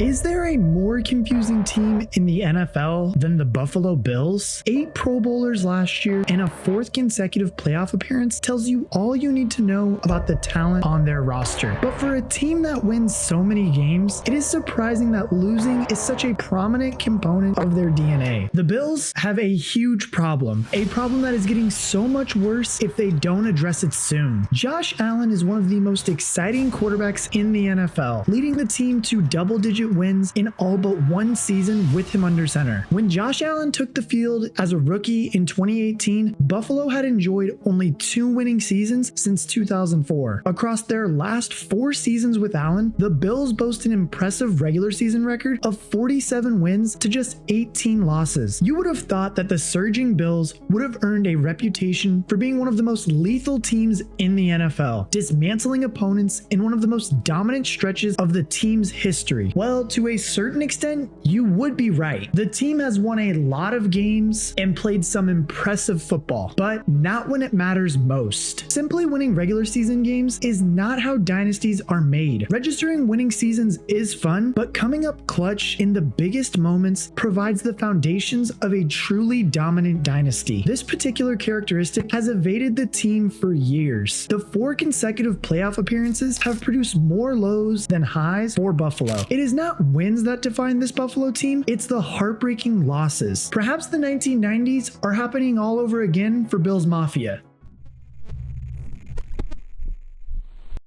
Is there a more confusing team in the NFL than the Buffalo Bills? 8 Pro Bowlers last year and a 4th consecutive playoff appearance tells you all you need to know about the talent on their roster. But for a team that wins so many games, it is surprising that losing is such a prominent component of their DNA. The Bills have a huge problem, a problem that is getting so much worse if they don't address it soon. Josh Allen is one of the most exciting quarterbacks in the NFL, leading the team to double-digit wins in all but one season with him under center. When Josh Allen took the field as a rookie in 2018, Buffalo had enjoyed only 2 winning seasons since 2004. Across their last 4 seasons with Allen, the Bills boast an impressive regular season record of 47 wins to just 18 losses. You would have thought that the surging Bills would have earned a reputation for being one of the most lethal teams in the NFL, dismantling opponents in one of the most dominant stretches of the team's history. Well, to a certain extent, you would be right. The team has won a lot of games and played some impressive football, but not when it matters most. Simply winning regular season games is not how dynasties are made. Registering winning seasons is fun, but coming up clutch in the biggest moments provides the foundations of a truly dominant dynasty. This particular characteristic has evaded the team for years. The 4 consecutive playoff appearances have produced more lows than highs for Buffalo. It is not wins that define this Buffalo team, it's the heartbreaking losses. Perhaps the 1990s are happening all over again for Bills Mafia.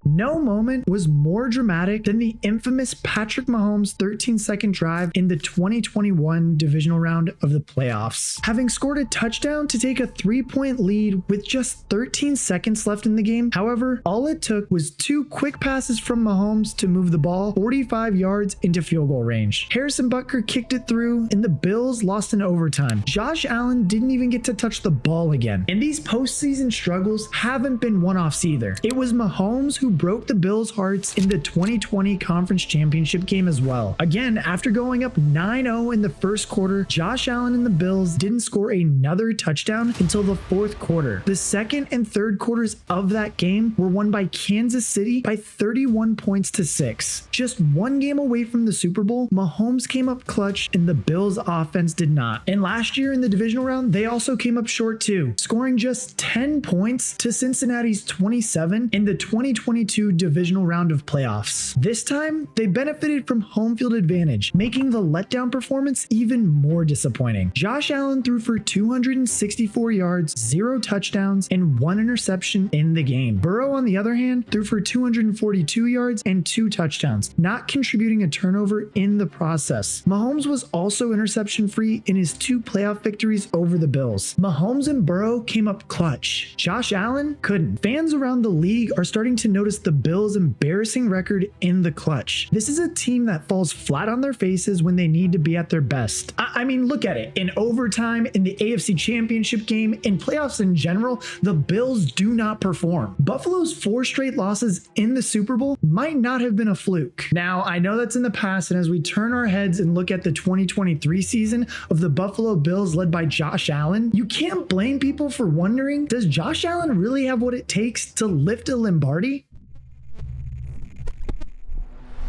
No moment was more dramatic than the infamous Patrick Mahomes 13-second drive in the 2021 divisional round of the playoffs. Having scored a touchdown to take a 3-point lead with just 13 seconds left in the game, however, all it took was 2 quick passes from Mahomes to move the ball 45 yards into field goal range. Harrison Butker kicked it through, and the Bills lost in overtime. Josh Allen didn't even get to touch the ball again. And these postseason struggles haven't been one-offs either. It was Mahomes who broke the Bills' hearts in the 2020 Conference Championship game as well. Again, after going up 9-0 in the first quarter, Josh Allen and the Bills didn't score another touchdown until the 4th quarter. The 2nd and 3rd quarters of that game were won by Kansas City by 31 points to 6. Just 1 game away from the Super Bowl, Mahomes came up clutch and the Bills' offense did not. And last year in the divisional round, they also came up short too, scoring just 10 points to Cincinnati's 27 in the 2022 divisional round of playoffs. This time, they benefited from home field advantage, making the letdown performance even more disappointing. Josh Allen threw for 264 yards, 0 touchdowns, and 1 interception in the game. Burrow, on the other hand, threw for 242 yards and 2 touchdowns, not contributing a turnover in the process. Mahomes was also interception-free in his 2 playoff victories over the Bills. Mahomes and Burrow came up clutch. Josh Allen couldn't. Fans around the league are starting to notice the Bills' embarrassing record in the clutch. This is a team that falls flat on their faces when they need to be at their best. I mean, look at it. In overtime, in the AFC Championship game, in playoffs in general, the Bills do not perform. Buffalo's 4 straight losses in the Super Bowl might not have been a fluke. Now, I know that's in the past, and as we turn our heads and look at the 2023 season of the Buffalo Bills led by Josh Allen, you can't blame people for wondering, does Josh Allen really have what it takes to lift a Lombardi?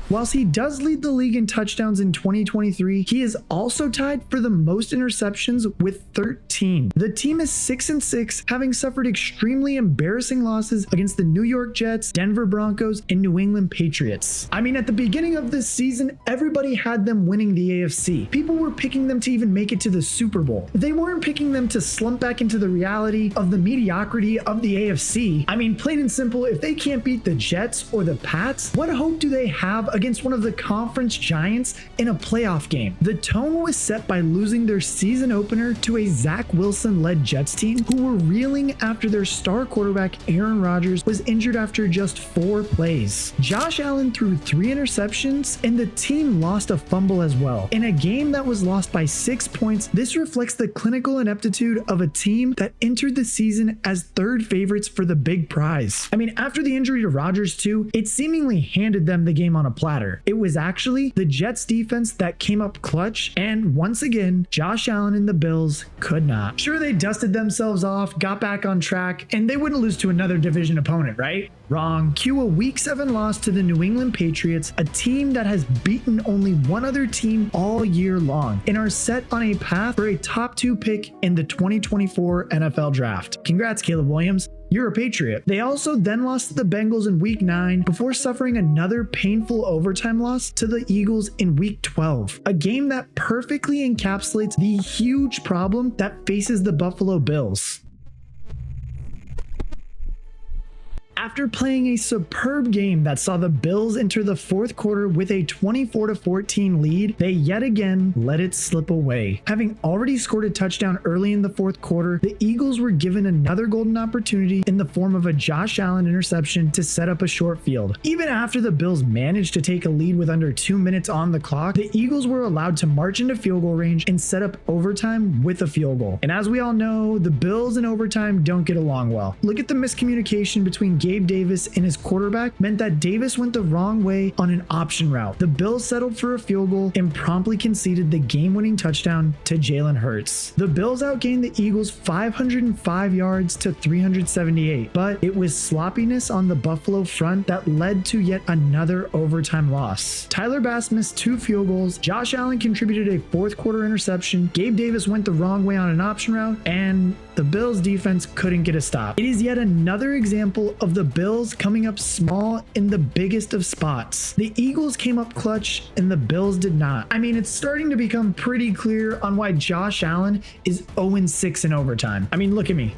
Whilst he does lead the league in touchdowns in 2023, he is also tied for the most interceptions with 13. The team is 6-6, having suffered extremely embarrassing losses against the New York Jets, Denver Broncos, and New England Patriots. I mean, at the beginning of this season, everybody had them winning the AFC. People were picking them to even make it to the Super Bowl. They weren't picking them to slump back into the reality of the mediocrity of the AFC. I mean, plain and simple, if they can't beat the Jets or the Pats, what hope do they have against one of the conference giants in a playoff game? The tone was set by losing their season opener to a Zach Wilson-led Jets team who were reeling after their star quarterback Aaron Rodgers was injured after just 4 plays. Josh Allen threw 3 interceptions and the team lost a fumble as well. In a game that was lost by 6 points, this reflects the clinical ineptitude of a team that entered the season as 3rd favorites for the big prize. I mean, after the injury to Rodgers too, it seemingly handed them the game on a plate. platter. It was actually the Jets defense that came up clutch, and once again, Josh Allen and the Bills could not. Sure, they dusted themselves off, got back on track, and they wouldn't lose to another division opponent, right? Wrong. Cue a Week 7 loss to the New England Patriots, a team that has beaten only one other team all year long, and are set on a path for a top 2 pick in the 2024 NFL Draft. Congrats, Caleb Williams. You're a Patriot. They also then lost to the Bengals in Week 9 before suffering another painful overtime loss to the Eagles in Week 12, a game that perfectly encapsulates the huge problem that faces the Buffalo Bills. After playing a superb game that saw the Bills enter the fourth quarter with a 24-14 lead, they yet again let it slip away. Having already scored a touchdown early in the fourth quarter, the Eagles were given another golden opportunity in the form of a Josh Allen interception to set up a short field. Even after the Bills managed to take a lead with under 2 minutes on the clock, the Eagles were allowed to march into field goal range and set up overtime with a field goal. And as we all know, the Bills in overtime don't get along well. Look at the miscommunication between Gabe Davis and his quarterback meant that Davis went the wrong way on an option route. The Bills settled for a field goal and promptly conceded the game-winning touchdown to Jalen Hurts. The Bills outgained the Eagles 505 yards to 378, but it was sloppiness on the Buffalo front that led to yet another overtime loss. Tyler Bass missed 2 field goals, Josh Allen contributed a fourth quarter interception, Gabe Davis went the wrong way on an option route, and the Bills defense couldn't get a stop. It is yet another example of the Bills coming up small in the biggest of spots. The Eagles came up clutch and the Bills did not. I mean, it's starting to become pretty clear on why Josh Allen is 0-6 in overtime. I mean, look at me.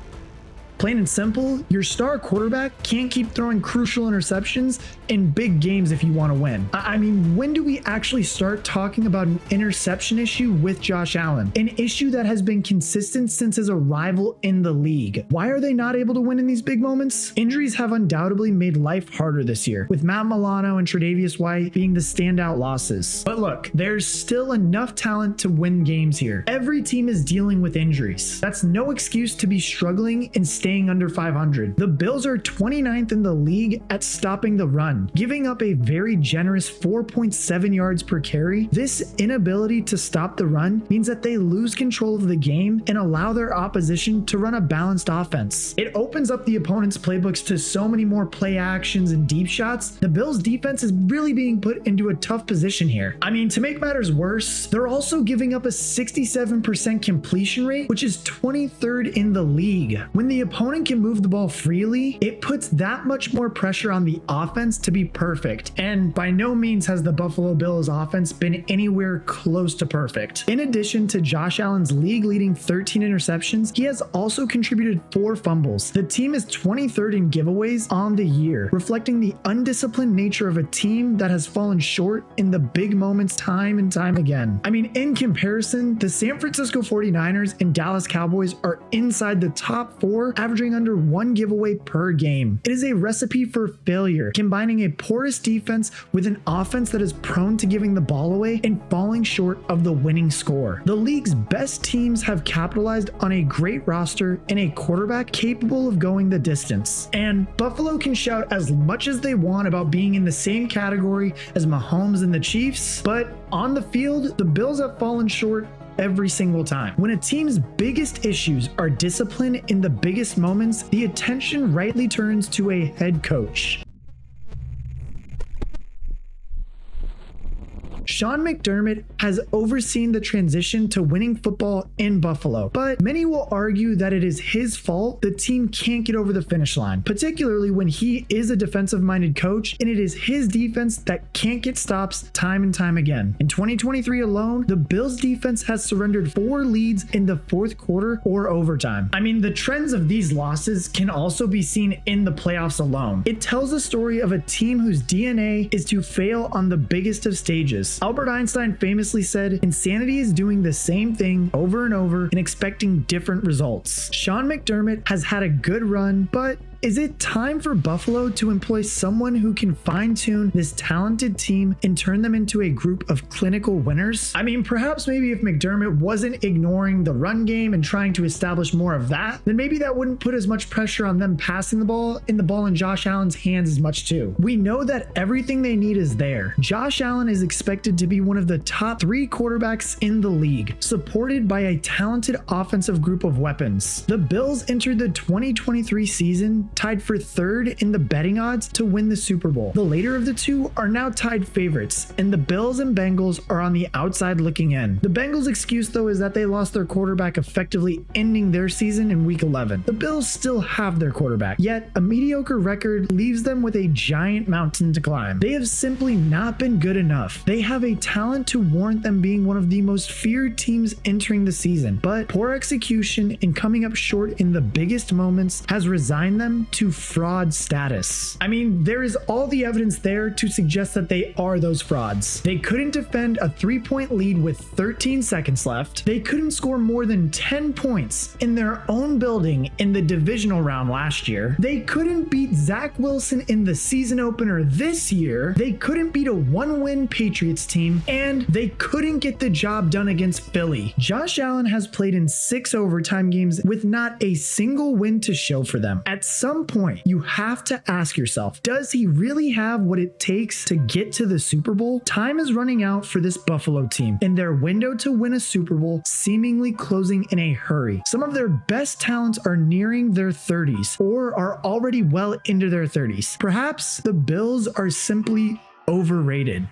Plain and simple, your star quarterback can't keep throwing crucial interceptions in big games if you want to win. I mean, when do we actually start talking about an interception issue with Josh Allen? An issue that has been consistent since his arrival in the league. Why are they not able to win in these big moments? Injuries have undoubtedly made life harder this year, with Matt Milano and Tre'Davious White being the standout losses. But look, there's still enough talent to win games here. Every team is dealing with injuries. That's no excuse to be struggling and staying under 500. The Bills are 29th in the league at stopping the run, giving up a very generous 4.7 yards per carry. This inability to stop the run means that they lose control of the game and allow their opposition to run a balanced offense. It opens up the opponent's playbooks to so many more play actions and deep shots. The Bills defense is really being put into a tough position here. I mean, to make matters worse, they're also giving up a 67% completion rate, which is 23rd in the league. When the opponent can move the ball freely, it puts that much more pressure on the offense to be perfect. And by no means has the Buffalo Bills offense been anywhere close to perfect. In addition to Josh Allen's league-leading 13 interceptions, he has also contributed 4 fumbles. The team is 23rd in giveaways on the year, reflecting the undisciplined nature of a team that has fallen short in the big moments time and time again. I mean, in comparison, the San Francisco 49ers and Dallas Cowboys are inside the top 4, averaging under 1 giveaway per game. It is a recipe for failure, combining a porous defense with an offense that is prone to giving the ball away and falling short of the winning score. The league's best teams have capitalized on a great roster and a quarterback capable of going the distance. And Buffalo can shout as much as they want about being in the same category as Mahomes and the Chiefs, but on the field, the Bills have fallen short every single time. When a team's biggest issues are discipline in the biggest moments, the attention rightly turns to a head coach. Sean Mcdermott has overseen the transition to winning football in Buffalo, but many will argue that it is his fault the team can't get over the finish line, particularly when he is a defensive-minded coach and it is his defense that can't get stops time and time again. In 2023 alone, the Bills defense has surrendered 4 leads in the fourth quarter or overtime. I mean, the trends of these losses can also be seen in the playoffs alone. It tells the story of a team whose DNA is to fail on the biggest of stages. Albert Einstein famously said, "Insanity is doing the same thing over and over and expecting different results." Sean McDermott has had a good run, but Is it time for Buffalo to employ someone who can fine-tune this talented team and turn them into a group of clinical winners? I mean, perhaps maybe if McDermott wasn't ignoring the run game and trying to establish more of that, then maybe that wouldn't put as much pressure on them passing the ball in Josh Allen's hands as much too. We know that everything they need is there. Josh Allen is expected to be one of the top 3 quarterbacks in the league, supported by a talented offensive group of weapons. The Bills entered the 2023 season tied for 3rd in the betting odds to win the Super Bowl. The later of the two are now tied favorites, and the Bills and Bengals are on the outside looking in. The Bengals' excuse though is that they lost their quarterback, effectively ending their season in week 11. The Bills still have their quarterback, yet a mediocre record leaves them with a giant mountain to climb. They have simply not been good enough. They have a talent to warrant them being one of the most feared teams entering the season, but poor execution and coming up short in the biggest moments has resigned them to fraud status. I mean, there is all the evidence there to suggest that they are those frauds. They couldn't defend a 3-point lead with 13 seconds left. They couldn't score more than 10 points in their own building in the divisional round last year. They couldn't beat Zach Wilson in the season opener this year. They couldn't beat a 1-win Patriots team, and they couldn't get the job done against Philly. Josh Allen has played in 6 overtime games with not a single win to show for them. At some point, you have to ask yourself, does he really have what it takes to get to the Super Bowl? Time is running out for this Buffalo team, and their window to win a Super Bowl seemingly closing in a hurry. Some of their best talents are nearing their 30s or are already well into their 30s. Perhaps the Bills are simply overrated.